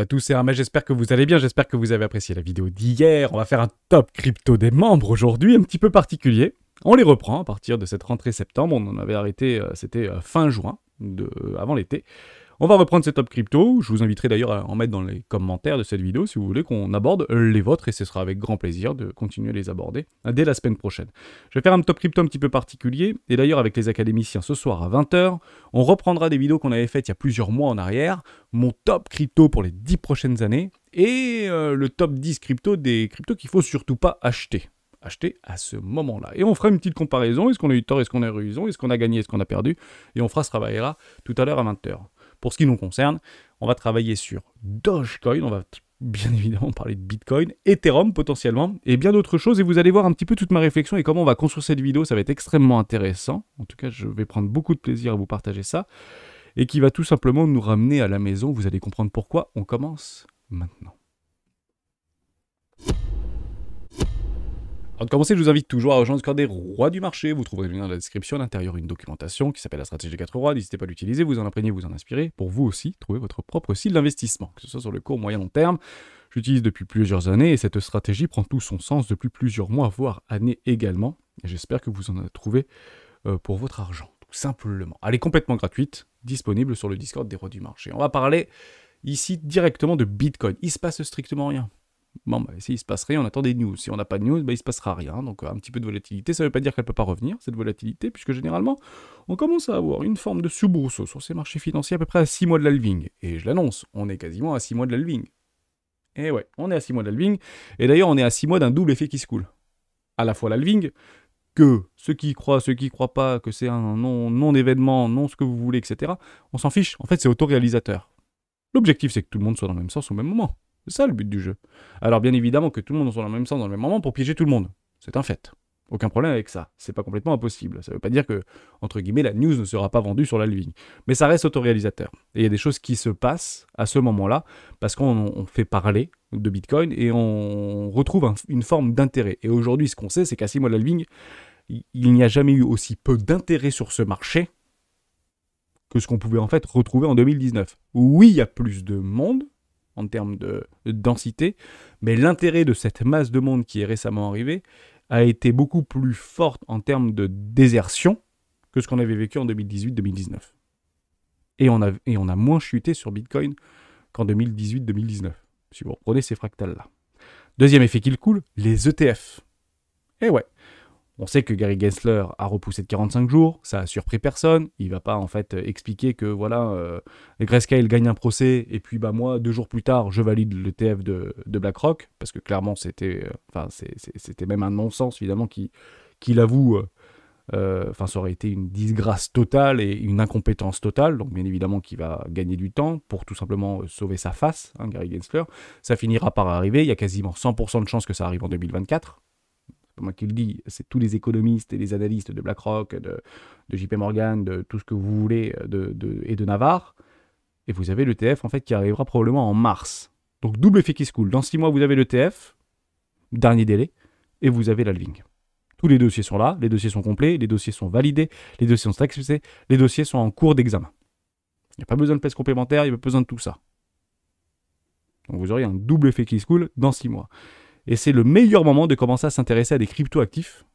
à tous, c'est Hermès, j'espère que vous allez bien, j'espère que vous avez apprécié la vidéo d'hier. On va faire un top crypto des membres aujourd'hui, un petit peu particulier. On les reprend à partir de cette rentrée septembre, on en avait arrêté, c'était fin juin, avant l'été. On va reprendre ces top crypto, je vous inviterai d'ailleurs à en mettre dans les commentaires de cette vidéo si vous voulez qu'on aborde les vôtres et ce sera avec grand plaisir de continuer à les aborder dès la semaine prochaine. Je vais faire un top crypto un petit peu particulier et d'ailleurs avec les académiciens ce soir à 20 h, on reprendra des vidéos qu'on avait faites il y a plusieurs mois en arrière, mon top crypto pour les 10 prochaines années et le top 10 crypto des cryptos qu'il ne faut surtout pas acheter à ce moment-là. Et on fera une petite comparaison, est-ce qu'on a eu tort, est-ce qu'on a eu raison, est-ce qu'on a gagné, est-ce qu'on a perdu, et on fera ce travail-là tout à l'heure à 20 h. Pour ce qui nous concerne, on va travailler sur Dogecoin, on va bien évidemment parler de Bitcoin, Ethereum potentiellement, et bien d'autres choses, et vous allez voir un petit peu toute ma réflexion et comment on va construire cette vidéo, ça va être extrêmement intéressant, en tout cas je vais prendre beaucoup de plaisir à vous partager ça, et qui va tout simplement nous ramener à la maison, vous allez comprendre pourquoi, on commence maintenant. Avant de commencer, je vous invite toujours à rejoindre le Discord des rois du marché. Vous trouverez le lien dans la description, à l'intérieur une documentation qui s'appelle la stratégie des 4 rois. N'hésitez pas à l'utiliser, vous en imprégner, vous en inspirer, pour vous aussi trouver votre propre style d'investissement, que ce soit sur le court, moyen, long terme. J'utilise depuis plusieurs années et cette stratégie prend tout son sens depuis plusieurs mois, voire années également. Et j'espère que vous en avez trouvé pour votre argent, tout simplement. Elle est complètement gratuite, disponible sur le Discord des rois du marché. On va parler ici directement de Bitcoin. Il se passe strictement rien. Bon, bah, s'il ne se passe rien, on attend des news. Si on n'a pas de news, bah, il ne se passera rien. Donc un petit peu de volatilité, ça ne veut pas dire qu'elle ne peut pas revenir, cette volatilité, puisque généralement, on commence à avoir une forme de soubresaut sur ces marchés financiers à peu près à 6 mois de l'halving. Et je l'annonce, on est quasiment à 6 mois de l'halving. Et ouais, on est à 6 mois de l'halving. Et d'ailleurs, on est à 6 mois d'un double effet qui se coule. À la fois l'halving, que ceux qui croient pas, que c'est un non-événement, non ce que vous voulez, etc., on s'en fiche. En fait, c'est autoréalisateur. L'objectif, c'est que tout le monde soit dans le même sens au même moment. C'est ça le but du jeu. Alors bien évidemment que tout le monde soit dans le même sens dans le même moment pour piéger tout le monde. C'est un fait. Aucun problème avec ça. C'est pas complètement impossible. Ça veut pas dire que, entre guillemets, la news ne sera pas vendue sur l'halving. Mais ça reste autoréalisateur. Et il y a des choses qui se passent à ce moment-là parce qu'on fait parler de Bitcoin et on retrouve une forme d'intérêt. Et aujourd'hui, ce qu'on sait, c'est qu'à 6 mois de l'halving, il n'y a jamais eu aussi peu d'intérêt sur ce marché que ce qu'on pouvait en fait retrouver en 2019. Oui, il y a plus de monde en termes de densité, mais l'intérêt de cette masse de monde qui est récemment arrivée a été beaucoup plus forte en termes de désertion que ce qu'on avait vécu en 2018-2019. Et on a moins chuté sur Bitcoin qu'en 2018-2019, si vous reprenez ces fractales-là. Deuxième effet qui le coule, les ETF. Et ouais, on sait que Gary Gensler a repoussé de 45 jours, ça a surpris personne, il va pas en fait expliquer que voilà, Grayscale gagne un procès et puis bah moi 2 jours plus tard je valide l'ETF de BlackRock, parce que clairement c'était même un non-sens évidemment qu'il avoue, ça aurait été une disgrâce totale et une incompétence totale, donc bien évidemment qu'il va gagner du temps pour tout simplement sauver sa face, hein, Gary Gensler, ça finira par arriver, il y a quasiment 100% de chances que ça arrive en 2024. C'est pas moi qui le dis, c'est tous les économistes et les analystes de BlackRock, de JP Morgan, de tout ce que vous voulez, et de Navarre. Et vous avez l'ETF en fait qui arrivera probablement en mars. Donc double effet qui se coule. Dans 6 mois, vous avez l'ETF, dernier délai, et vous avez l'halving. Tous les dossiers sont là, les dossiers sont complets, les dossiers sont validés, les dossiers sont acceptés, les dossiers sont en cours d'examen. Il n'y a pas besoin de pièces complémentaires, il n'y a pas besoin de tout ça. Donc vous aurez un double effet qui se coule dans 6 mois. Et c'est le meilleur moment de commencer à s'intéresser à des crypto-actifs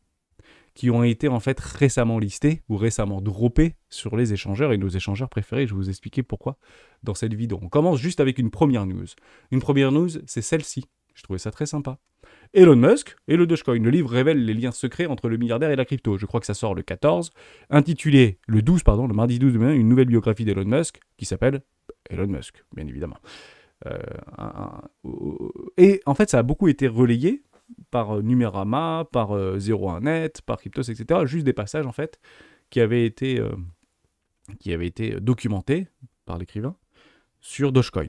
qui ont été en fait récemment listés ou récemment droppés sur les échangeurs et nos échangeurs préférés. Je vais vous expliquer pourquoi dans cette vidéo. On commence juste avec une première news. Une première news, c'est celle-ci. Je trouvais ça très sympa. Elon Musk et le Dogecoin. Le livre révèle les liens secrets entre le milliardaire et la crypto. Je crois que ça sort le 14. Intitulé le mardi 12 mai, une nouvelle biographie d'Elon Musk qui s'appelle Elon Musk, bien évidemment. Et en fait ça a beaucoup été relayé par Numérama, par 01net, par Cryptos, etc. Juste des passages en fait qui avaient été documentés par l'écrivain sur Dogecoin.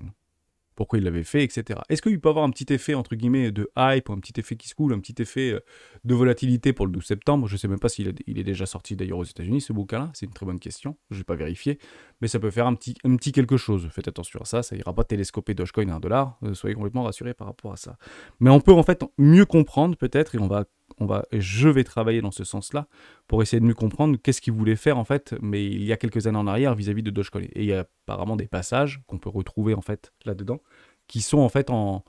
Pourquoi il l'avait fait, etc. Est-ce qu'il peut avoir un petit effet, entre guillemets, de hype, ou un petit effet qui se coule, un petit effet de volatilité pour le 12 septembre? Je ne sais même pas s'il est déjà sorti d'ailleurs aux États-Unis, ce bouquin-là. C'est une très bonne question. Je ne vais pas vérifier. Mais ça peut faire un petit quelque chose. Faites attention à ça. Ça ira pas télescoper Dogecoin à $1. Soyez complètement rassurés par rapport à ça. Mais on peut en fait mieux comprendre peut-être, et je vais travailler dans ce sens-là pour essayer de mieux comprendre qu'est-ce qu'il voulait faire en fait, mais il y a quelques années en arrière vis-à-vis de Dogecoin. Et il y a apparemment des passages qu'on peut retrouver en fait là-dedans qui sont en fait en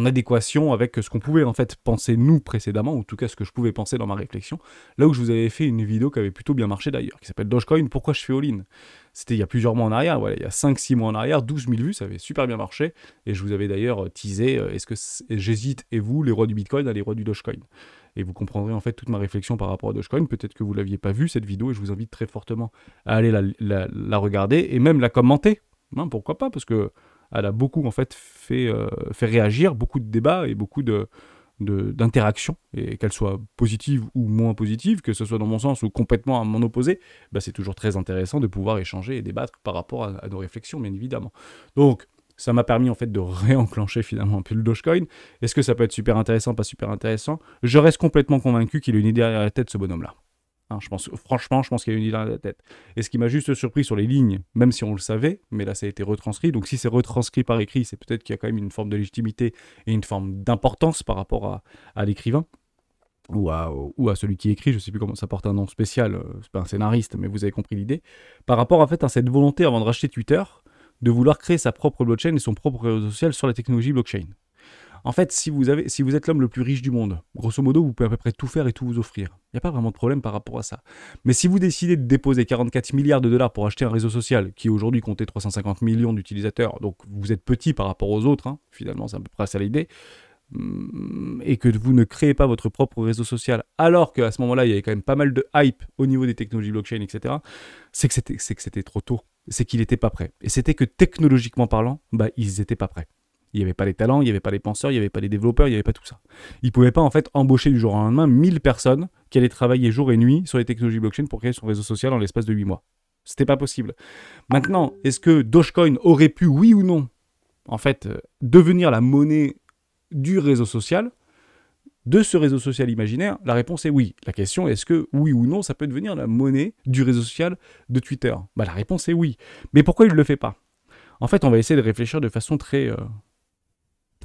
adéquation avec ce qu'on pouvait en fait penser nous précédemment, ou en tout cas ce que je pouvais penser dans ma réflexion, là où je vous avais fait une vidéo qui avait plutôt bien marché d'ailleurs, qui s'appelle Dogecoin, pourquoi je fais all-in. C'était il y a plusieurs mois en arrière, voilà, il y a 5-6 mois en arrière, 12 000 vues, ça avait super bien marché, et je vous avais d'ailleurs teasé, est-ce que j'hésite, et vous, les rois du Bitcoin, à les rois du Dogecoin. Et vous comprendrez en fait toute ma réflexion par rapport à Dogecoin, peut-être que vous ne l'aviez pas vu cette vidéo, et je vous invite très fortement à aller la regarder, et même la commenter, hein, pourquoi pas, parce que elle a beaucoup en fait fait réagir, beaucoup de débats et beaucoup d'interactions, et qu'elles soient positives ou moins positives, que ce soit dans mon sens ou complètement à mon opposé, bah c'est toujours très intéressant de pouvoir échanger et débattre par rapport à nos réflexions, bien évidemment. Donc, ça m'a permis en fait de réenclencher finalement un peu le Dogecoin. Est-ce que ça peut être super intéressant, pas super intéressant? Je reste complètement convaincu qu'il a une idée derrière la tête, ce bonhomme-là. Hein, franchement, je pense qu'il y a une idée dans la tête. Et ce qui m'a juste surpris sur les lignes, même si on le savait, mais là ça a été retranscrit, donc si c'est retranscrit par écrit, c'est peut-être qu'il y a quand même une forme de légitimité et une forme d'importance par rapport à l'écrivain, ou à celui qui écrit, je ne sais plus comment ça porte un nom spécial, c'est pas un scénariste, mais vous avez compris l'idée, par rapport en fait à cette volonté avant de racheter Twitter, de vouloir créer sa propre blockchain et son propre réseau social sur la technologie blockchain. En fait, si vous êtes l'homme le plus riche du monde, grosso modo, vous pouvez à peu près tout faire et tout vous offrir. Il n'y a pas vraiment de problème par rapport à ça. Mais si vous décidez de déposer 44 milliards de dollars pour acheter un réseau social qui aujourd'hui comptait 350 millions d'utilisateurs, donc vous êtes petit par rapport aux autres, hein, finalement c'est à peu près ça l'idée, et que vous ne créez pas votre propre réseau social, alors qu'à ce moment-là, il y avait quand même pas mal de hype au niveau des technologies blockchain, etc., c'est que c'était trop tôt. C'est qu'il n'était pas prêt. Et c'était que technologiquement parlant, bah, ils n'étaient pas prêts. Il n'y avait pas les talents, il n'y avait pas les penseurs, il n'y avait pas les développeurs, il n'y avait pas tout ça. Ils ne pouvaient pas en fait embaucher du jour au lendemain 1000 personnes qui allaient travailler jour et nuit sur les technologies blockchain pour créer son réseau social en l'espace de 8 mois. C'était pas possible. Maintenant, est-ce que Dogecoin aurait pu, oui ou non, en fait, devenir la monnaie du réseau social, de ce réseau social imaginaire? La réponse est oui. La question est, est-ce que oui ou non, ça peut devenir la monnaie du réseau social de Twitter? Bah, la réponse est oui. Mais pourquoi il ne le fait pas? En fait, on va essayer de réfléchir de façon très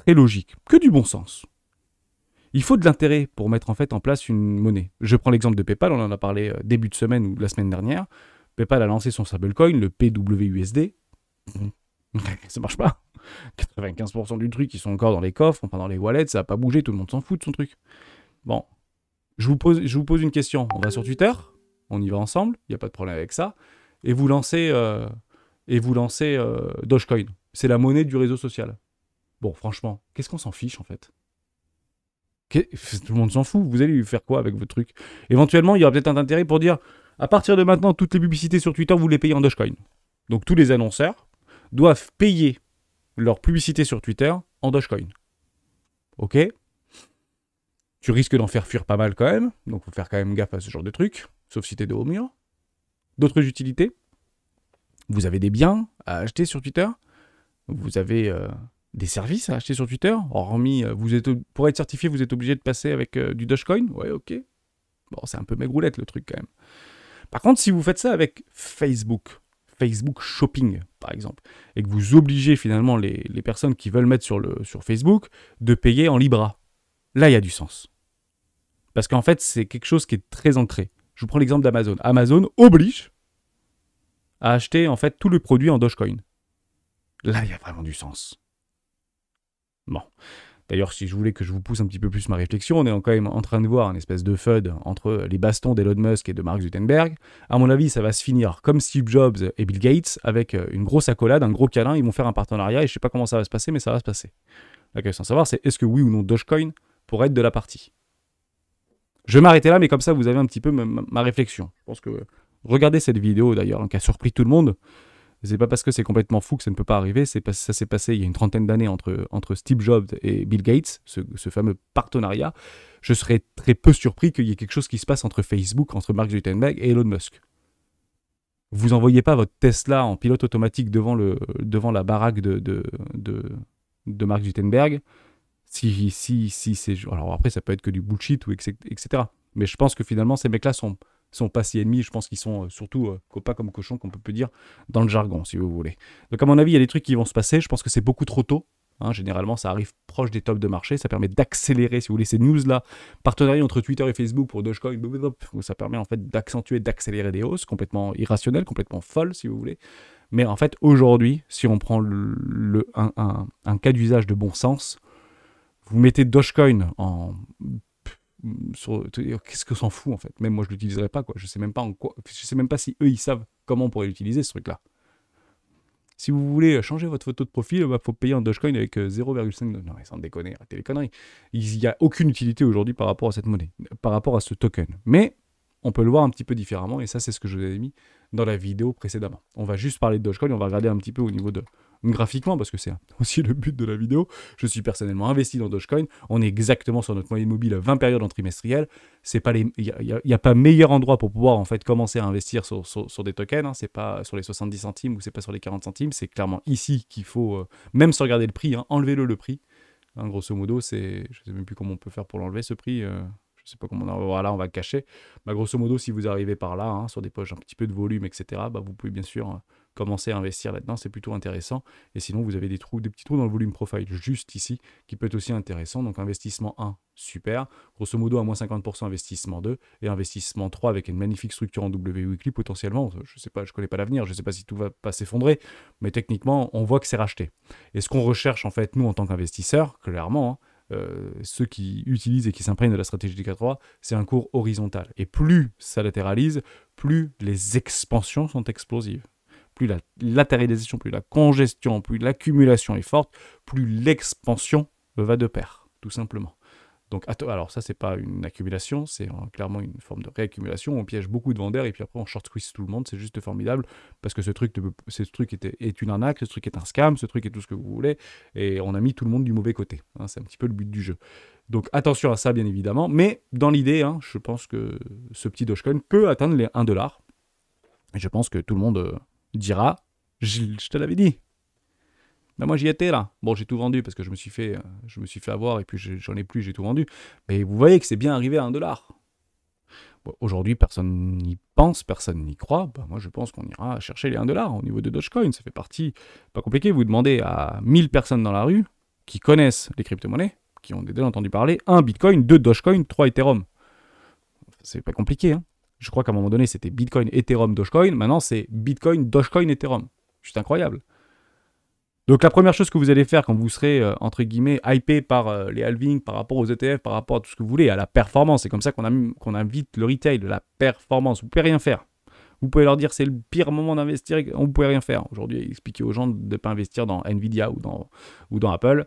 logique, que du bon sens. Il faut de l'intérêt pour mettre en fait en place une monnaie. Je prends l'exemple de PayPal, on en a parlé début de semaine ou la semaine dernière. PayPal a lancé son stablecoin, le PWUSD. Ça marche pas. 95% du truc, ils sont encore dans les coffres, enfin dans les wallets, ça n'a pas bougé, tout le monde s'en fout de son truc. Bon, je vous pose une question. On va sur Twitter, on y va ensemble, il n'y a pas de problème avec ça, et vous lancez Dogecoin. C'est la monnaie du réseau social. Bon, franchement, qu'est-ce qu'on s'en fiche en fait? Tout le monde s'en fout. Vous allez lui faire quoi avec votre truc? Éventuellement, il y aura peut-être un intérêt pour dire, à partir de maintenant, toutes les publicités sur Twitter, vous les payez en Dogecoin. Donc tous les annonceurs doivent payer leur publicité sur Twitter en Dogecoin. Ok? Tu risques d'en faire fuir pas mal quand même, donc faut faire quand même gaffe à ce genre de truc, sauf si t'es de haut mur. D'autres utilités? Vous avez des biens à acheter sur Twitter? Vous avez des services à acheter sur Twitter? Hormis, pour être certifié, vous êtes obligé de passer avec du Dogecoin? Ouais, ok. Bon, c'est un peu maigroulette le truc quand même. Par contre, si vous faites ça avec Facebook Shopping, par exemple, et que vous obligez finalement les personnes qui veulent mettre sur Facebook de payer en Libra, là, il y a du sens. Parce qu'en fait, c'est quelque chose qui est très ancré. Je vous prends l'exemple d'Amazon. Amazon oblige à acheter en fait tout le produit en Dogecoin. Là, il y a vraiment du sens. Bon. D'ailleurs, si je voulais que je vous pousse un petit peu plus ma réflexion, on est quand même en train de voir une espèce de FUD entre les bastons d'Elon Musk et de Mark Zuckerberg. À mon avis, ça va se finir comme Steve Jobs et Bill Gates, avec une grosse accolade, un gros câlin. Ils vont faire un partenariat et je ne sais pas comment ça va se passer, mais ça va se passer. La question à savoir, c'est est-ce que oui ou non Dogecoin pourrait être de la partie? Je vais m'arrêter là, mais comme ça, vous avez un petit peu ma réflexion. Je pense que regardez cette vidéo d'ailleurs, hein, qui a surpris tout le monde. C'est pas parce que c'est complètement fou que ça ne peut pas arriver, ça s'est passé il y a une trentaine d'années entre Steve Jobs et Bill Gates, ce fameux partenariat. Je serais très peu surpris qu'il y ait quelque chose qui se passe entre Facebook, entre Mark Zuckerberg et Elon Musk. Vous n'envoyez pas votre Tesla en pilote automatique devant la baraque de Mark Zuckerberg. Si c'est... Alors après, ça peut être que du bullshit, ou etc. Mais je pense que finalement, ces mecs-là sont pas si ennemis, je pense qu'ils sont surtout copains comme cochons, qu'on peut dire dans le jargon, si vous voulez. Donc à mon avis, il y a des trucs qui vont se passer, je pense que c'est beaucoup trop tôt. Hein, généralement, ça arrive proche des tops de marché, ça permet d'accélérer, si vous voulez, ces news-là, partenariat entre Twitter et Facebook pour Dogecoin, ça permet en fait d'accentuer, d'accélérer des hausses complètement irrationnelles, complètement folles, si vous voulez. Mais en fait, aujourd'hui, si on prend un cas d'usage de bon sens, vous mettez Dogecoin en... Qu'est-ce que s'en fout en fait? Même moi je l'utiliserai pas quoi. Je sais même pas en quoi. Je sais même pas si eux ils savent comment on pourrait l'utiliser ce truc-là. Si vous voulez changer votre photo de profil, il faut payer en Dogecoin avec 0,5. Non mais sans déconner, arrêtez les conneries. Il n'y a aucune utilité aujourd'hui par rapport à cette monnaie, par rapport à ce token. Mais on peut le voir un petit peu différemment et ça c'est ce que je vous avais mis dans la vidéo précédemment. On va juste parler de Dogecoin, on va regarder un petit peu au niveau de graphiquement parce que c'est aussi le but de la vidéo. Je suis personnellement investi dans Dogecoin. On est exactement sur notre moyenne mobile à 20 périodes en trimestriel. C'est pas il n'y a pas meilleur endroit pour pouvoir en fait commencer à investir sur des tokens. Hein. C'est pas sur les 70 centimes ou c'est pas sur les 40 centimes. C'est clairement ici qu'il faut, même sans regarder le prix, hein, enlevez-le le prix. Hein, grosso modo, c'est, je sais même plus comment on peut faire pour l'enlever ce prix. Je sais pas comment voilà, on va le cacher. Bah, grosso modo, si vous arrivez par là, hein, sur des poches un petit peu de volume, etc., bah, vous pouvez bien sûr commencer à investir là-dedans, c'est plutôt intéressant. Et sinon, vous avez des petits trous dans le volume profile, juste ici, qui peut être aussi intéressant. Donc, investissement 1, super. Grosso modo, à moins 50%, investissement 2. Et investissement 3, avec une magnifique structure en W weekly, potentiellement. Je sais pas, je connais pas l'avenir, je sais pas si tout va pas s'effondrer, mais techniquement, on voit que c'est racheté. Et ce qu'on recherche, en fait, nous, en tant qu'investisseurs, clairement, hein, ceux qui utilisent et qui s'imprègnent de la stratégie du 4-3, c'est un cours horizontal. Et plus ça latéralise, plus les expansions sont explosives. Plus la latéralisation, plus la congestion, plus l'accumulation est forte, plus l'expansion va de pair, tout simplement. Donc, alors ça, c'est pas une accumulation, c'est clairement une forme de réaccumulation. On piège beaucoup de vendeurs et puis après, on short squeeze tout le monde. C'est juste formidable parce que ce truc est une arnaque, ce truc est un scam, ce truc est tout ce que vous voulez. Et on a mis tout le monde du mauvais côté. Hein, c'est un petit peu le but du jeu. Donc, attention à ça, bien évidemment. Mais dans l'idée, hein, je pense que ce petit Dogecoin peut atteindre les 1$. Et je pense que tout le monde dira, je te l'avais dit. Ben moi j'y étais là. Bon, j'ai tout vendu parce que je me suis fait avoir et puis j'en ai plus, j'ai tout vendu. Mais vous voyez que c'est bien arrivé à 1$. Bon, aujourd'hui, personne n'y pense, personne n'y croit. Ben moi je pense qu'on ira chercher les 1$ au niveau de Dogecoin. Ça fait partie, pas compliqué. Vous demandez à 1000 personnes dans la rue qui connaissent les crypto-monnaies, qui ont déjà entendu parler, 1 Bitcoin, 2 Dogecoin, 3 Ethereum. C'est pas compliqué. Hein. Je crois qu'à un moment donné c'était Bitcoin, Ethereum, Dogecoin. Maintenant c'est Bitcoin, Dogecoin, Ethereum. C'est incroyable. Donc la première chose que vous allez faire quand vous serez, entre guillemets, hypé par les halvings, par rapport aux ETF, par rapport à tout ce que vous voulez, à la performance, c'est comme ça qu'on invite le retail, la performance, vous ne pouvez rien faire. Vous pouvez leur dire c'est le pire moment d'investir, vous ne pouvez rien faire. Aujourd'hui, expliquer aux gens de ne pas investir dans Nvidia ou dans Apple.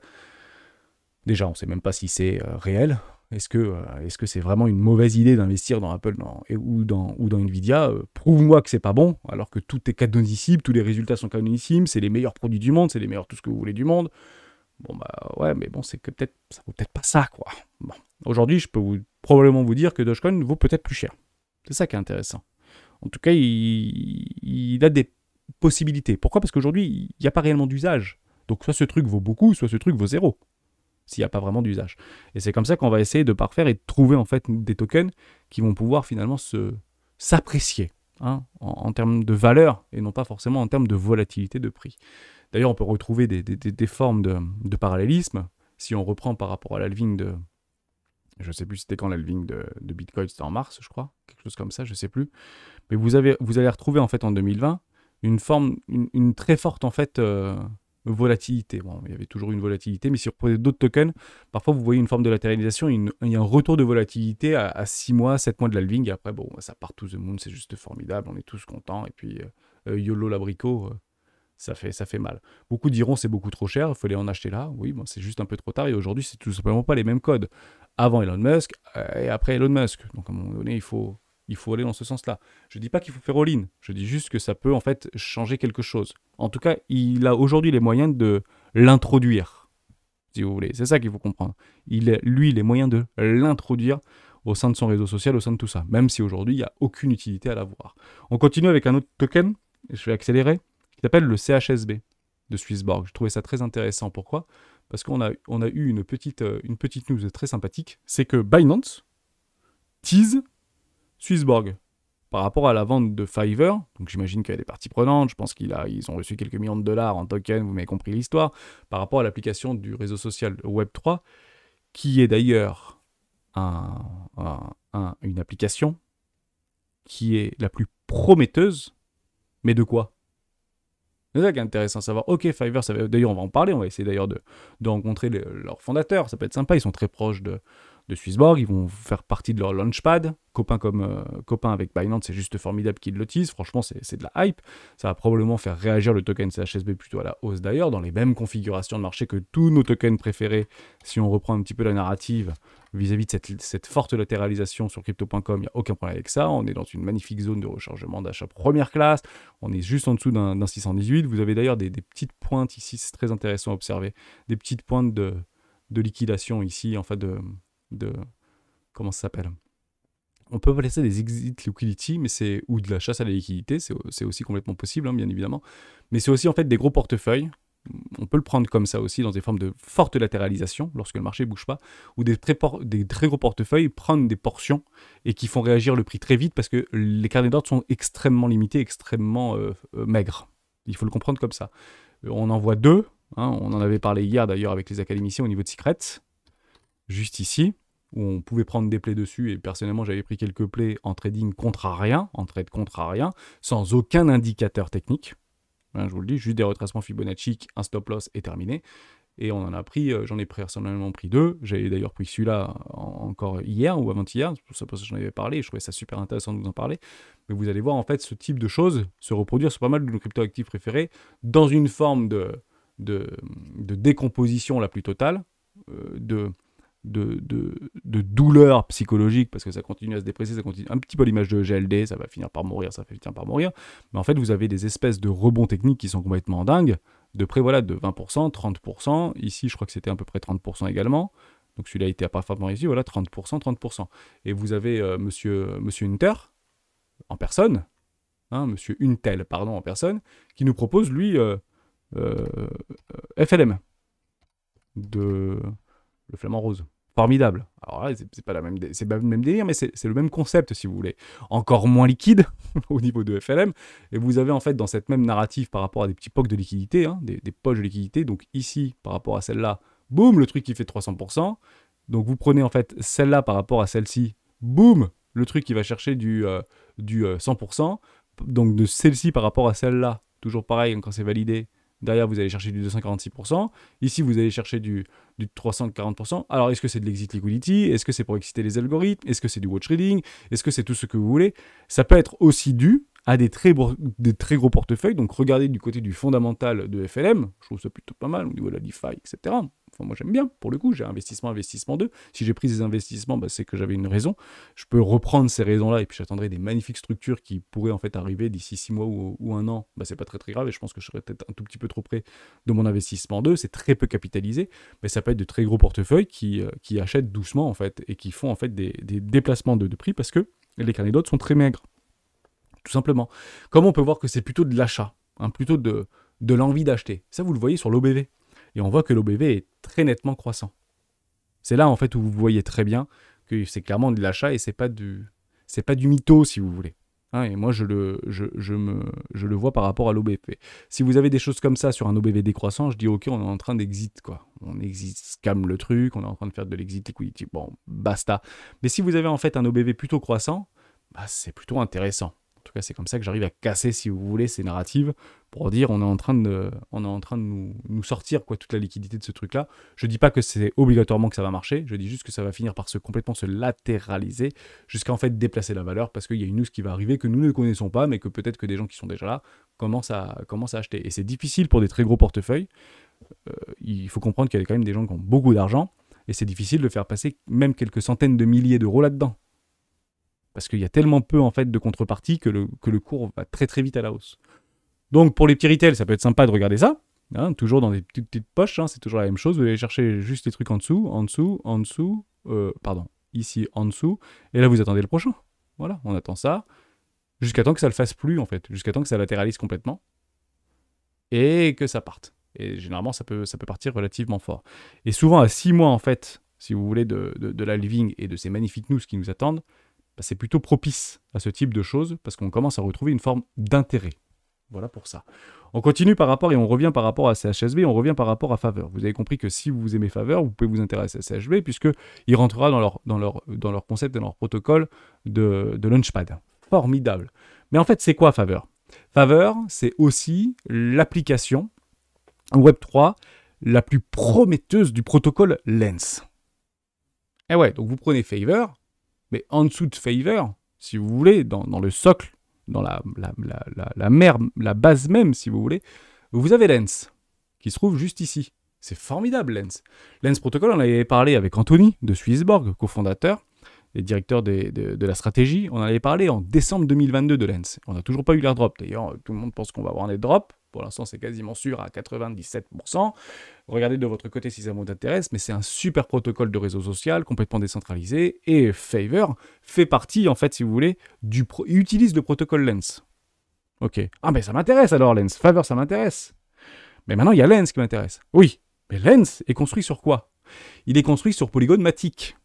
Déjà, on ne sait même pas si c'est réel. Est-ce que c'est vraiment une mauvaise idée d'investir dans Apple ou dans Nvidia? Prouve-moi que c'est pas bon, alors que tout est canonissible, tous les résultats sont canonissimes, c'est les meilleurs produits du monde, c'est les meilleurs tout ce que vous voulez du monde. Bon bah ouais, mais bon, c'est que peut-être ça vaut peut-être pas ça, quoi. Bon. Aujourd'hui, je peux probablement vous dire que Dogecoin vaut peut-être plus cher. C'est ça qui est intéressant. En tout cas, il a des possibilités. Pourquoi? Parce qu'aujourd'hui, il n'y a pas réellement d'usage. Donc soit ce truc vaut beaucoup, soit ce truc vaut zéro. S'il n'y a pas vraiment d'usage. Et c'est comme ça qu'on va essayer de parfaire et de trouver en fait des tokens qui vont pouvoir finalement s'apprécier hein, en termes de valeur et non pas forcément en termes de volatilité de prix. D'ailleurs, on peut retrouver des formes de parallélisme. Si on reprend par rapport à l'halving de... Je ne sais plus c'était quand l'halving de Bitcoin, c'était en mars, je crois. Quelque chose comme ça, je ne sais plus. Mais vous allez retrouver en fait en 2020 une très forte en fait... volatilité. Bon, il y avait toujours une volatilité, mais si vous reprenez d'autres tokens, parfois vous voyez une forme de latéralisation, il y a un retour de volatilité à 6 mois, 7 mois de l'halving, et après, bon, ça part to the moon, c'est juste formidable, on est tous contents, et puis YOLO l'abricot, ça fait mal. Beaucoup diront c'est beaucoup trop cher, il faut aller en acheter là, oui, bon, c'est juste un peu trop tard, et aujourd'hui, c'est tout simplement pas les mêmes codes. Avant Elon Musk, et après Elon Musk. Donc à un moment donné, il faut aller dans ce sens-là. Je ne dis pas qu'il faut faire all-in, je dis juste que ça peut en fait changer quelque chose. En tout cas, il a aujourd'hui les moyens de l'introduire, si vous voulez. C'est ça qu'il faut comprendre. Il a, lui, les moyens de l'introduire au sein de son réseau social, au sein de tout ça, même si aujourd'hui, il n'y a aucune utilité à l'avoir. On continue avec un autre token, je vais accélérer, qui s'appelle le CHSB de Swissborg. Je trouvais ça très intéressant. Pourquoi? Parce qu'on a eu une petite news très sympathique, c'est que Binance tease Swissborg par rapport à la vente de Fiverr. Donc j'imagine qu'il y a des parties prenantes, je pense qu'ils ont reçu quelques millions de dollars en tokens, vous m'avez compris l'histoire, par rapport à l'application du réseau social Web3, qui est d'ailleurs une application qui est la plus prometteuse, mais de quoi? C'est ça qui est intéressant à savoir. Ok, Fiverr, d'ailleurs, on va en parler. On va essayer d'ailleurs de rencontrer leurs fondateurs. Ça peut être sympa. Ils sont très proches de Swissborg. Ils vont faire partie de leur launchpad. Copain avec Binance, c'est juste formidable qu'ils le teasent. Franchement, c'est de la hype. Ça va probablement faire réagir le token CHSB plutôt à la hausse d'ailleurs, dans les mêmes configurations de marché que tous nos tokens préférés. Si on reprend un petit peu la narrative vis-à-vis de cette forte latéralisation sur crypto.com, il n'y a aucun problème avec ça. On est dans une magnifique zone de rechargement d'achat première classe. On est juste en dessous d'un 618. Vous avez d'ailleurs des petites pointes ici, c'est très intéressant à observer. Des petites pointes de liquidation ici, en fait, comment ça s'appelle? On peut appeler ça des exit liquidity, ou de la chasse à la liquidité, c'est aussi complètement possible, hein, bien évidemment. Mais c'est aussi en fait des gros portefeuilles. On peut le prendre comme ça aussi, dans des formes de forte latéralisation, lorsque le marché ne bouge pas, ou des très gros portefeuilles prennent des portions et qui font réagir le prix très vite parce que les carnets d'ordre sont extrêmement limités, extrêmement maigres. Il faut le comprendre comme ça. On en voit deux, hein, on en avait parlé hier d'ailleurs avec les académiciens au niveau de Secrets, juste ici, où on pouvait prendre des plays dessus, et personnellement j'avais pris quelques plays en trading contrarien, en trade contrarien, sans aucun indicateur technique. Hein, je vous le dis, juste des retracements Fibonacci, un stop loss et terminé. Et on en a pris, j'en ai personnellement pris deux. J'avais d'ailleurs pris celui-là encore hier ou avant-hier, c'est pour ça que j'en avais parlé, je trouvais ça super intéressant de vous en parler. Mais vous allez voir en fait ce type de choses se reproduire sur pas mal de nos crypto-actifs préférés, dans une forme de décomposition la plus totale, de douleur psychologique, parce que ça continue à se dépresser, ça continue un petit peu à l'image de GLD, ça va finir par mourir, mais en fait vous avez des espèces de rebonds techniques qui sont complètement dingues, de près voilà de 20%, 30%, ici je crois que c'était à peu près 30% également, donc celui-là était parfaitement réussi, voilà 30%, 30%, et vous avez monsieur Hunter, en personne, hein, monsieur Untel, pardon, en personne, qui nous propose lui FLM, le flamant rose. Formidable. Alors là, c'est pas le même délire, mais c'est le même concept, si vous voulez. Encore moins liquide au niveau de FLM. Et vous avez en fait dans cette même narrative par rapport à des petits pocs de liquidité, hein, des poches de liquidité. Donc ici, par rapport à celle-là, boum, le truc qui fait 300%. Donc vous prenez en fait celle-là par rapport à celle-ci, boum, le truc qui va chercher du 100%. Donc de celle-ci par rapport à celle-là, toujours pareil, quand c'est validé, derrière, vous allez chercher du 246%. Ici, vous allez chercher du 340%. Alors, est-ce que c'est de l'exit liquidity? Est-ce que c'est pour exciter les algorithmes? Est-ce que c'est du watch trading? Est-ce que c'est tout ce que vous voulez? Ça peut être aussi dû à des très gros portefeuilles. Donc, regardez du côté du fondamental de FLM. Je trouve ça plutôt pas mal au niveau de la DeFi, etc. Enfin, moi, j'aime bien. Pour le coup, j'ai investissement 2. Si j'ai pris ces investissements, c'est que j'avais une raison. Je peux reprendre ces raisons-là et puis j'attendrai des magnifiques structures qui pourraient en fait arriver d'ici 6 mois ou 1 an. C'est pas très grave et je pense que je serais peut-être un tout petit peu trop près de mon investissement 2. C'est très peu capitalisé, mais ça peut être de très gros portefeuilles qui achètent doucement en fait et qui font en fait des déplacements de prix parce que les carnets d'ordre sont très maigres. Tout simplement. Comme on peut voir que c'est plutôt de l'achat, hein, plutôt de l'envie d'acheter. Ça, vous le voyez sur l'OBV. Et on voit que l'OBV est très nettement croissant. C'est là, en fait, où vous voyez très bien que c'est clairement de l'achat et c'est pas du mytho, si vous voulez. Hein, et moi, je le vois par rapport à l'OBV. Si vous avez des choses comme ça sur un OBV décroissant, je dis, OK, on est en train d'exit, quoi. On exit, scam le truc, on est en train de faire de l'exit liquidity. Bon, basta. Mais si vous avez, en fait, un OBV plutôt croissant, c'est plutôt intéressant. En tout cas, c'est comme ça que j'arrive à casser, si vous voulez, ces narratives pour dire on est en train de nous sortir quoi, toute la liquidité de ce truc-là. Je dis pas que c'est obligatoirement que ça va marcher, je dis juste que ça va finir par complètement se latéraliser jusqu'à en fait déplacer la valeur parce qu'il y a une news qui va arriver que nous ne connaissons pas, mais que peut-être que des gens qui sont déjà là commencent à acheter. Et c'est difficile pour des très gros portefeuilles. Il faut comprendre qu'il y a quand même des gens qui ont beaucoup d'argent et c'est difficile de faire passer même quelques centaines de milliers d'euros là-dedans. Parce qu'il y a tellement peu en fait de contrepartie que le cours va très très vite à la hausse. Donc pour les petits retails, ça peut être sympa de regarder ça, hein, toujours dans des petites poches, hein, c'est toujours la même chose, vous allez chercher juste les trucs en dessous, ici en dessous, et là vous attendez le prochain. Voilà, on attend ça, jusqu'à temps que ça le fasse plus en fait, jusqu'à temps que ça latéralise complètement, et que ça parte. Et généralement ça peut partir relativement fort. Et souvent à 6 mois en fait, si vous voulez, de la living et de ces magnifiques news qui nous attendent, c'est plutôt propice à ce type de choses parce qu'on commence à retrouver une forme d'intérêt. Voilà pour ça. On continue par rapport et on revient par rapport à CHSB, on revient par rapport à Faveur. Vous avez compris que si vous aimez Faveur, vous pouvez vous intéresser à CHSB puisqu'il rentrera dans leur concept et dans leur protocole de Launchpad. Formidable. Mais en fait, c'est quoi Faveur? Favor, c'est aussi l'application Web3 la plus prometteuse du protocole Lens. Et ouais, donc vous prenez Favor, mais en dessous de Favor, si vous voulez, dans le socle, dans la base même, si vous voulez, vous avez Lens, qui se trouve juste ici. C'est formidable, Lens. Lens Protocol, on avait parlé avec Anthony de Swissborg, cofondateur et directeur de la stratégie. On en avait parlé en décembre 2022 de Lens. On n'a toujours pas eu l'airdrop. D'ailleurs, tout le monde pense qu'on va avoir un airdrop. Pour l'instant, c'est quasiment sûr à 97%. Regardez de votre côté si ça vous intéresse, mais c'est un super protocole de réseau social, complètement décentralisé. Et Favor fait partie, en fait, si vous voulez, utilise le protocole Lens. Ok. Ah, mais ça m'intéresse alors, Lens. Favor, ça m'intéresse. Mais maintenant, il y a Lens qui m'intéresse. Oui, mais Lens est construit sur quoi? Il est construit sur Polygon Matic.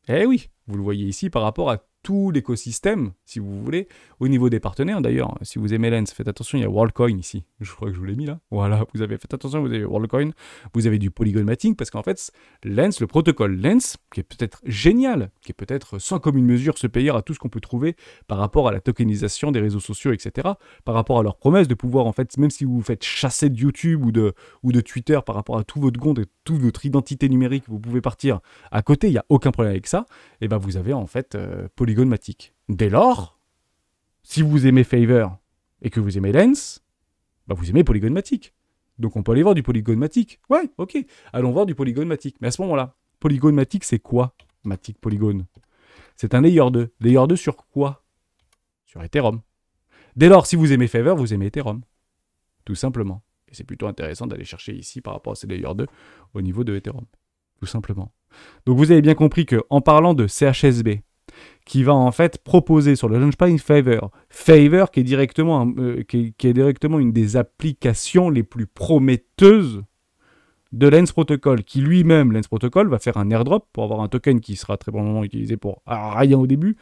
Eh oui, vous le voyez ici par rapport à tout l'écosystème, si vous voulez, au niveau des partenaires. D'ailleurs, si vous aimez Lens, faites attention, il y a WorldCoin ici. Je crois que je vous l'ai mis là. Voilà, faites attention, vous avez WorldCoin, vous avez du Polygon Matic, parce qu'en fait, Lens, le protocole Lens, qui est peut-être génial, qui est peut-être sans commune mesure supérieur à tout ce qu'on peut trouver par rapport à la tokenisation des réseaux sociaux, etc., par rapport à leur promesse de pouvoir, en fait, même si vous vous faites chasser de YouTube ou de Twitter par rapport à tout votre compte et toute votre identité numérique, vous pouvez partir à côté, il n'y a aucun problème avec ça, et ben vous avez en fait Polygon Matic. Dès lors, si vous aimez Favor et que vous aimez Lens, bah vous aimez Polygon Matic. Donc on peut aller voir du Polygon Matic. Ouais, ok. Allons voir du Polygon Matic. Mais à ce moment-là, Polygon Matic, c'est quoi? Matic Polygon. C'est un layer 2. Layer 2 sur quoi? Sur Ethereum. Dès lors, si vous aimez Favor, vous aimez Ethereum. Tout simplement. Et c'est plutôt intéressant d'aller chercher ici par rapport à ces layer 2 au niveau de Ethereum. Tout simplement. Donc vous avez bien compris qu'en parlant de CHSB, qui va en fait proposer sur le Launchpad Favor qui est directement une des applications les plus prometteuses de Lens Protocol, qui lui-même, Lens Protocol, va faire un airdrop pour avoir un token qui sera très probablement utilisé pour rien au début.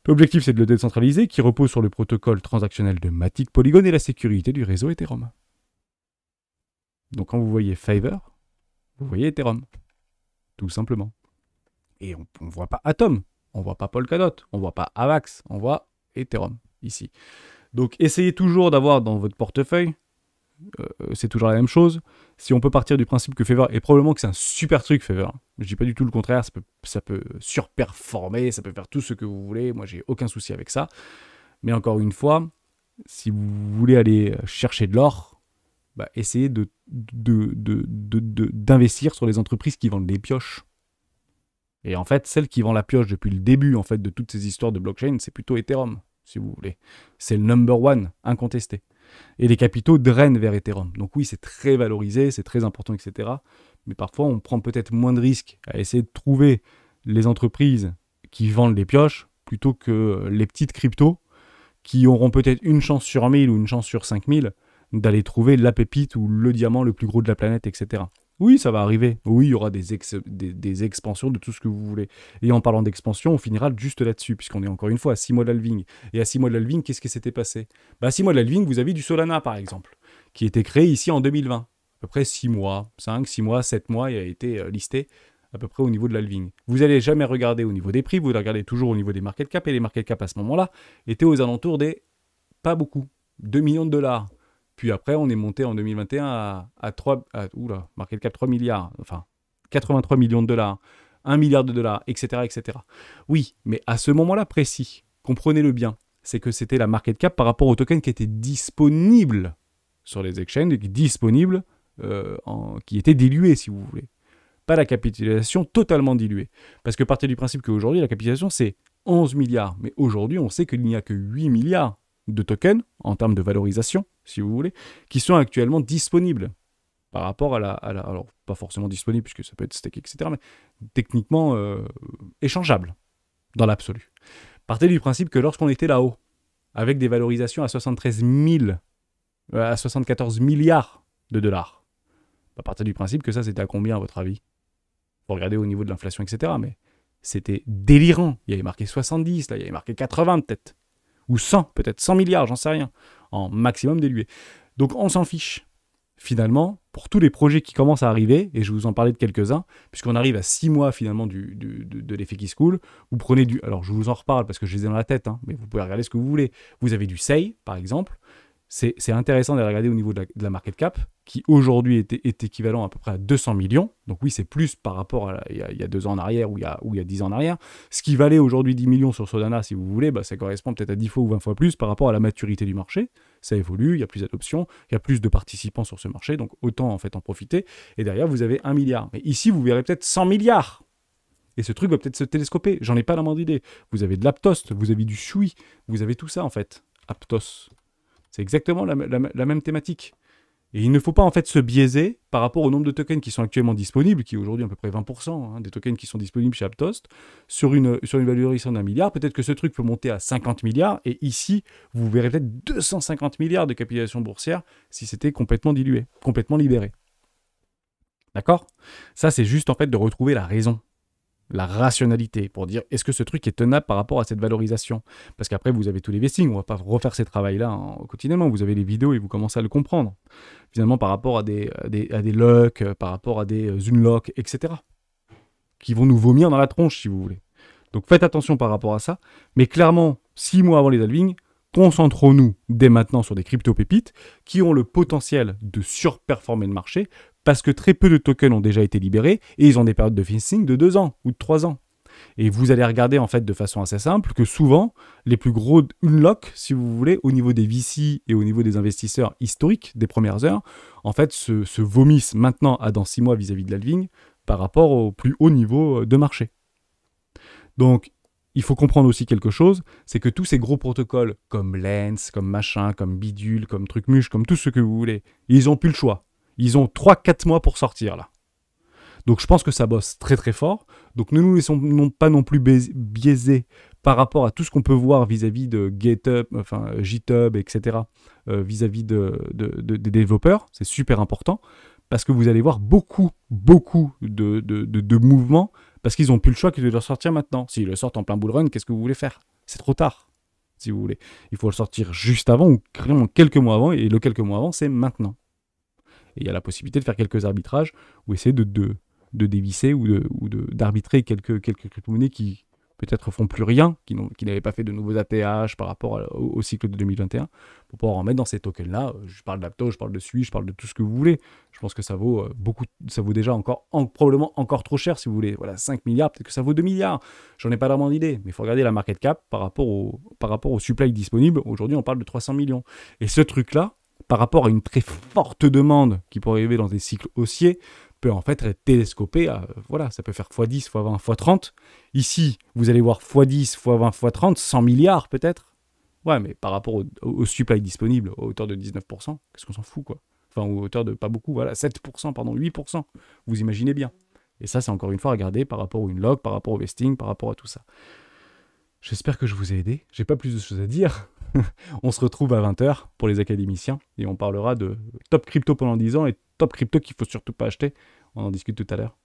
L'objectif, c'est de le décentraliser, qui repose sur le protocole transactionnel de Matic Polygon et la sécurité du réseau Ethereum. Donc quand vous voyez Favor, vous voyez Ethereum. Tout simplement. Et on ne voit pas Atom, on ne voit pas Polkadot, on ne voit pas Avax, on voit Ethereum ici. Donc essayez toujours d'avoir dans votre portefeuille, c'est toujours la même chose. Si on peut partir du principe que Favor, et probablement que c'est un super truc Favor, je ne dis pas du tout le contraire, ça peut surperformer, ça peut faire tout ce que vous voulez, moi j'ai aucun souci avec ça. Mais encore une fois, si vous voulez aller chercher de l'or, bah, essayez d'investir sur les entreprises qui vendent des pioches. Et en fait, celle qui vend la pioche depuis le début en fait, de toutes ces histoires de blockchain, c'est plutôt Ethereum, si vous voulez. C'est le number one, incontesté. Et les capitaux drainent vers Ethereum. Donc oui, c'est très valorisé, c'est très important, etc. Mais parfois, on prend peut-être moins de risques à essayer de trouver les entreprises qui vendent les pioches plutôt que les petites cryptos qui auront peut-être une chance sur 1000 ou une chance sur 5000 d'aller trouver la pépite ou le diamant le plus gros de la planète, etc. Oui, ça va arriver. Oui, il y aura des expansions de tout ce que vous voulez. Et en parlant d'expansion, on finira juste là-dessus, puisqu'on est encore une fois à 6 mois de halving. Et à 6 mois de halving, qu'est-ce qui s'était passé? À 6 mois de halving, vous avez du Solana, par exemple, qui a été créé ici en 2020. À peu près 6 mois, 5, 6 mois, 7 mois, il a été listé à peu près au niveau de l'halving. Vous n'allez jamais regarder au niveau des prix, vous regardez toujours au niveau des market cap, et les market cap à ce moment-là étaient aux alentours des, pas beaucoup, 2 millions de dollars. Puis après, on est monté en 2021 market cap 3 milliards, enfin 83 millions de dollars, 1 milliard de dollars, etc., etc. Oui, mais à ce moment-là précis, comprenez-le bien, c'est que c'était la market cap par rapport au token qui était disponible sur les exchanges, qui était dilué, si vous voulez. Pas la capitalisation totalement diluée. Parce que partez du principe qu'aujourd'hui, la capitalisation, c'est 11 milliards. Mais aujourd'hui, on sait qu'il n'y a que 8 milliards de tokens, en termes de valorisation, si vous voulez, qui sont actuellement disponibles par rapport à alors, pas forcément disponibles, puisque ça peut être stacké, etc., mais techniquement échangeable, dans l'absolu. Partez du principe que lorsqu'on était là-haut, avec des valorisations à 74 milliards de dollars, partez du principe que ça, c'était à combien, à votre avis? Faut regarder au niveau de l'inflation, etc., mais c'était délirant. Il y avait marqué 70, là, il y avait marqué 80 peut-être. Ou 100, peut-être 100 milliards, j'en sais rien, en maximum dilué. Donc on s'en fiche. finalement, pour tous les projets qui commencent à arriver, et je vais vous en parler de quelques-uns, puisqu'on arrive à 6 mois finalement de l'effet qui se coule, vous prenez du... Alors je vous en reparle parce que je les ai dans la tête, hein, mais vous pouvez regarder ce que vous voulez. Vous avez du SEI, par exemple. C'est intéressant de regarder au niveau de la market cap, qui aujourd'hui est équivalent à peu près à 200 millions. Donc oui, c'est plus par rapport à il y a 2 ans en arrière ou il y a 10 ans en arrière. Ce qui valait aujourd'hui 10 millions sur Solana, si vous voulez, bah, ça correspond peut-être à 10 fois ou 20 fois plus par rapport à la maturité du marché. Ça évolue, il y a plus d'adoption, il y a plus de participants sur ce marché, donc autant en fait en profiter. Et derrière, vous avez 1 milliard. Mais ici, vous verrez peut-être 100 milliards. Et ce truc va peut-être se télescoper. J'en ai pas la moindre idée. Vous avez de l'Aptos, vous avez du Shui, vous avez tout ça en fait. Aptos. C'est exactement la même thématique. Et il ne faut pas en fait se biaiser par rapport au nombre de tokens qui sont actuellement disponibles, qui est aujourd'hui à peu près 20% des tokens qui sont disponibles chez Aptos, sur une valorisation d'1 milliard. Peut-être que ce truc peut monter à 50 milliards, et ici, vous verrez peut-être 250 milliards de capitalisation boursière si c'était complètement dilué, complètement libéré. D'accord ? Ça, c'est juste en fait de retrouver la raison, la rationalité, pour dire est-ce que ce truc est tenable par rapport à cette valorisation. Parce qu'après, vous avez tous les vestings, on ne va pas refaire ces travails-là quotidiennement, vous avez les vidéos et vous commencez à le comprendre. Finalement, par rapport à des locks, par rapport à des unlocks, etc. Qui vont nous vomir dans la tronche, si vous voulez. Donc faites attention par rapport à ça, mais clairement, 6 mois avant les halvings, concentrons-nous dès maintenant sur des crypto-pépites qui ont le potentiel de surperformer le marché, parce que très peu de tokens ont déjà été libérés, et ils ont des périodes de financing de 2 ans ou de 3 ans. Et vous allez regarder en fait de façon assez simple que souvent, les plus gros unlocks, si vous voulez, au niveau des VC et au niveau des investisseurs historiques des premières heures, en fait se vomissent maintenant à dans 6 mois vis-à-vis de l'halving par rapport au plus haut niveau de marché. Donc, il faut comprendre aussi quelque chose, c'est que tous ces gros protocoles comme Lens, comme machin, comme bidule, comme truc-muche, comme tout ce que vous voulez, ils n'ont plus le choix. Ils ont 3-4 mois pour sortir là. Donc je pense que ça bosse très très fort. Donc ne nous laissons pas non plus biaisés par rapport à tout ce qu'on peut voir vis-à-vis de GitHub, enfin GitHub, etc. Vis-à-vis des développeurs. C'est super important parce que vous allez voir beaucoup de mouvements parce qu'ils n'ont plus le choix que de le sortir maintenant. S'ils le sortent en plein bull run, qu'est-ce que vous voulez faire ? C'est trop tard, si vous voulez. Il faut le sortir juste avant ou carrément quelques mois avant, et le quelques mois avant, c'est maintenant. Et il y a la possibilité de faire quelques arbitrages ou essayer de dévisser ou d'arbitrer quelques crypto-monnaies qui peut-être font plus rien, qui n'avaient pas fait de nouveaux ATH par rapport au cycle de 2021, pour pouvoir en mettre dans ces tokens-là. Je parle d'Aptos, je parle de Sui, je parle de tout ce que vous voulez. Je pense que ça vaut beaucoup, ça vaut déjà probablement encore trop cher si vous voulez. Voilà, 5 milliards, peut-être que ça vaut 2 milliards. J'en ai pas vraiment d'idée, mais il faut regarder la market cap par rapport au supply disponible. Aujourd'hui, on parle de 300 millions. Et ce truc-là, par rapport à une très forte demande qui pourrait arriver dans des cycles haussiers, peut en fait être télescopé à, voilà, ça peut faire x10, x20, x30. Ici, vous allez voir x10, x20, x30, 100 milliards peut-être. Ouais, mais par rapport au supply disponible, à hauteur de 19%, qu'est-ce qu'on s'en fout, quoi. Enfin, à hauteur de pas beaucoup, voilà, 7%, pardon, 8%. Vous imaginez bien. Et ça, c'est encore une fois regardé par rapport au unlock, par rapport au vesting, par rapport à tout ça. J'espère que je vous ai aidé. J'ai pas plus de choses à dire. On se retrouve à 20h pour les académiciens et on parlera de top crypto pendant 10 ans et top crypto qu'il faut surtout pas acheter. On en discute tout à l'heure.